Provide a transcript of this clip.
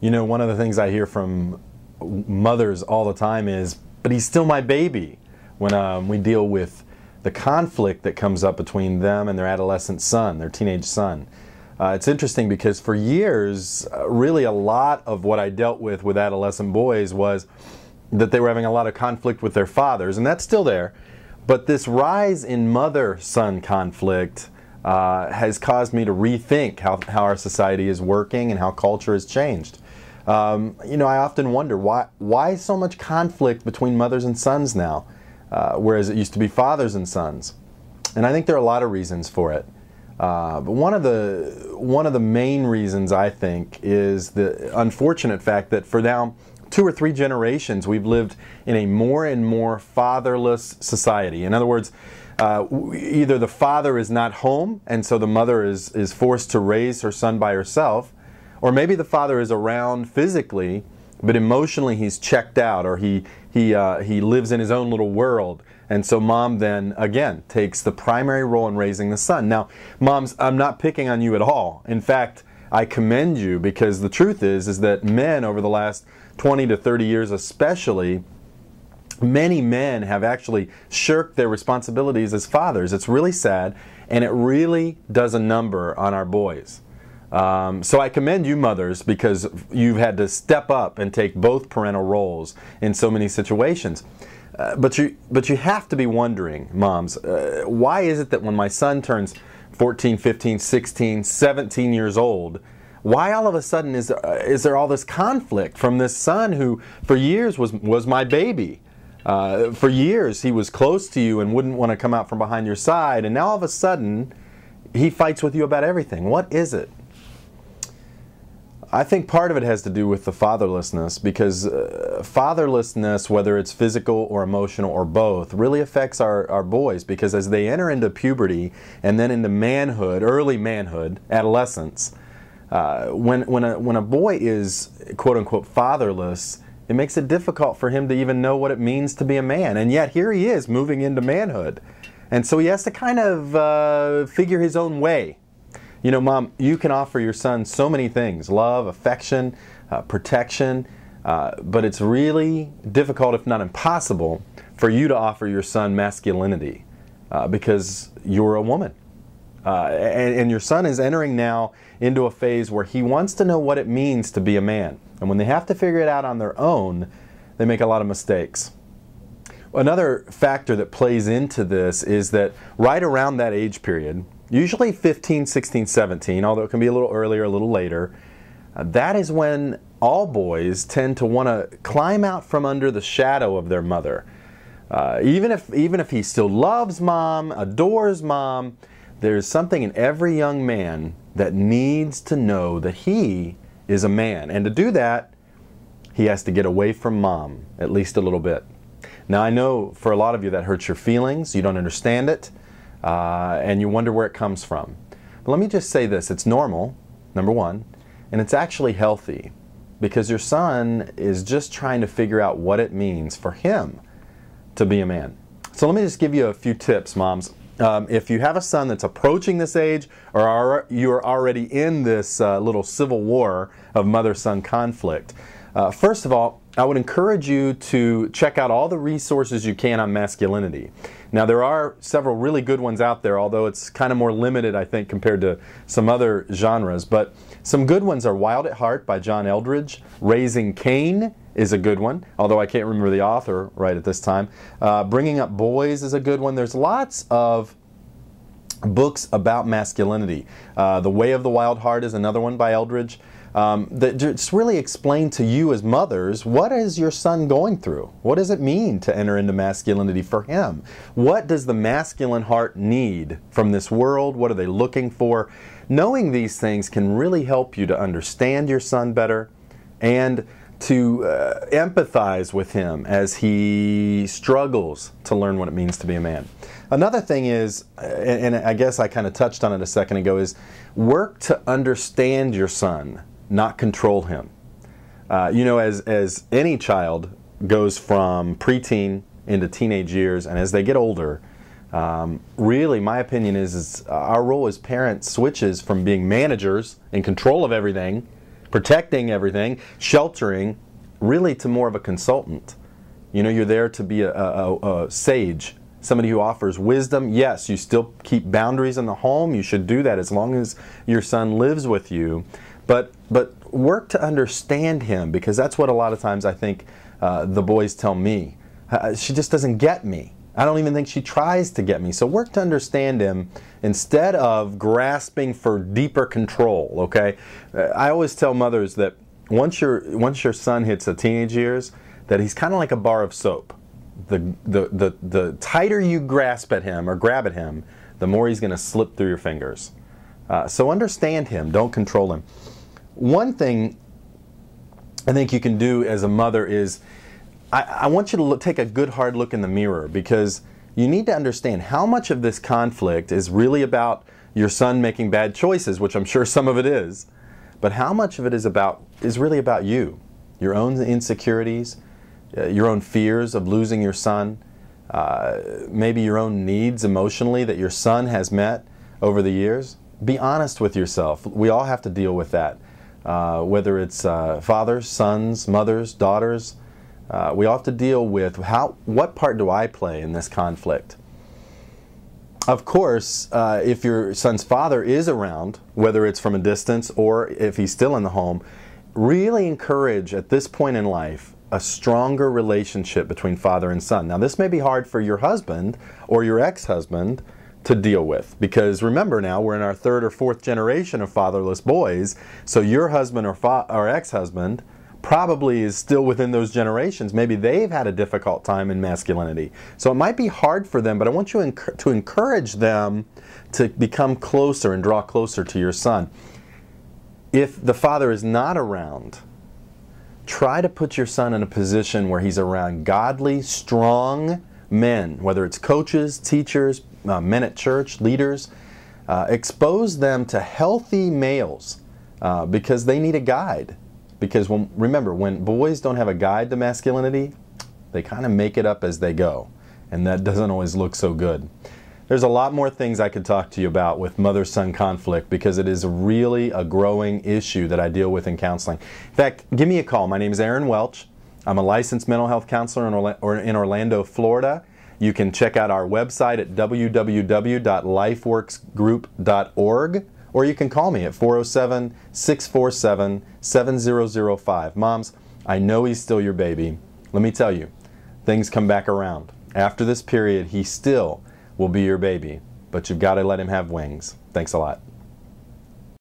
You know, one of the things I hear from mothers all the time is, but he's still my baby, when we deal with the conflict that comes up between them and their adolescent son, their teenage son. It's interesting because for years, really a lot of what I dealt with adolescent boys was that they were having a lot of conflict with their fathers, and that's still there. But this rise in mother-son conflict has caused me to rethink how our society is working and how culture has changed. You know, I often wonder why so much conflict between mothers and sons now, whereas it used to be fathers and sons. And I think there are a lot of reasons for it. But one of the main reasons, I think, is the unfortunate fact that for now 2 or 3 generations we've lived in a more and more fatherless society. In other words, either the father is not home and so the mother is forced to raise her son by herself, or maybe the father is around physically but emotionally he's checked out, or he lives in his own little world. And so mom then, again, takes the primary role in raising the son. Now, moms, I'm not picking on you at all. In fact, I commend you, because the truth is that men over the last 20 to 30 years especially, many men have actually shirked their responsibilities as fathers. It's really sad, and it really does a number on our boys. So I commend you mothers, because you've had to step up and take both parental roles in so many situations. But you have to be wondering, moms, why is it that when my son turns 14, 15, 16, 17 years old, why all of a sudden is there all this conflict from this son who for years was my baby? For years he was close to you and wouldn't want to come out from behind your side, and now all of a sudden he fights with you about everything. What is it? I think part of it has to do with the fatherlessness, because fatherlessness, whether it's physical or emotional or both, really affects our boys, because as they enter into puberty and then into manhood, early manhood, adolescence, when a boy is quote-unquote fatherless, it makes it difficult for him to even know what it means to be a man. And yet here he is moving into manhood. And so he has to kind of figure his own way. You know, Mom, you can offer your son so many things: love, affection, protection, but it's really difficult, if not impossible, for you to offer your son masculinity because you're a woman. And your son is entering now into a phase where he wants to know what it means to be a man. And when they have to figure it out on their own, they make a lot of mistakes. Another factor that plays into this is that right around that age period, usually 15, 16, 17, although it can be a little earlier, a little later, that is when all boys tend to want to climb out from under the shadow of their mother. Even if he still loves mom, adores mom, there's something in every young man that needs to know that he is a man. And to do that, he has to get away from mom, at least a little bit. Now, I know for a lot of you that hurts your feelings, you don't understand it, and you wonder where it comes from. But let me just say this: it's normal, number one, and it's actually healthy, because your son is just trying to figure out what it means for him to be a man. So let me just give you a few tips, moms. If you have a son that's approaching this age, or you're already in this little civil war of mother-son conflict, first of all, I would encourage you to check out all the resources you can on masculinity. Now, there are several really good ones out there, although it's kind of more limited, I think, compared to some other genres. But some good ones are Wild at Heart by John Eldredge. Raising Cain is a good one, although I can't remember the author right at this time. Bringing Up Boys is a good one. There's lots of books about masculinity. The Way of the Wild Heart is another one by Eldredge. That just really explain to you as mothers, what is your son going through? What does it mean to enter into masculinity for him? What does the masculine heart need from this world? What are they looking for? Knowing these things can really help you to understand your son better and to empathize with him as he struggles to learn what it means to be a man. Another thing is, and I guess I kind of touched on it a second ago, is work to understand your son, not control him. You know, as any child goes from preteen into teenage years, and as they get older, really my opinion is our role as parents switches from being managers in control of everything protecting everything, sheltering, really to more of a consultant. You know, you're there to be a sage, somebody who offers wisdom. Yes, you still keep boundaries in the home. You should do that as long as your son lives with you. But work to understand him, because that's what a lot of times I think the boys tell me. She just doesn't get me. I don't even think she tries to get me. So work to understand him instead of grasping for deeper control, okay? I always tell mothers that once your son hits the teenage years, that he's kind of like a bar of soap. The tighter you grasp at him or grab at him, the more he's going to slip through your fingers. So understand him, don't control him. One thing I think you can do as a mother is, I want you to take a good hard look in the mirror, because you need to understand how much of this conflict is really about your son making bad choices, which I'm sure some of it is, but how much of it is really about you, your own insecurities, your own fears of losing your son, maybe your own needs emotionally that your son has met over the years. Be honest with yourself. We all have to deal with that, whether it's fathers, sons, mothers, daughters. We all have to deal with what part do I play in this conflict? Of course, if your son's father is around, whether it's from a distance or if he's still in the home, really encourage at this point in life a stronger relationship between father and son. Now, this may be hard for your husband or your ex-husband to deal with, because remember, now we're in our third or fourth generation of fatherless boys, so your husband or ex-husband probably is still within those generations. Maybe they've had a difficult time in masculinity. So it might be hard for them, but I want you to encourage them to become closer and draw closer to your son. If the father is not around, try to put your son in a position where he's around godly, strong men, whether it's coaches, teachers, men at church, leaders. Expose them to healthy males, because they need a guide. Because remember, when boys don't have a guide to masculinity, they kind of make it up as they go. And that doesn't always look so good. There's a lot more things I could talk to you about with mother-son conflict, because it is really a growing issue that I deal with in counseling. In fact, give me a call. My name is Aaron Welch. I'm a licensed mental health counselor in Orlando, Florida. You can check out our website at www.lifeworksgroup.org. Or you can call me at 407-647-7005. Moms, I know he's still your baby. Let me tell you, things come back around. After this period, he still will be your baby, but you've got to let him have wings. Thanks a lot.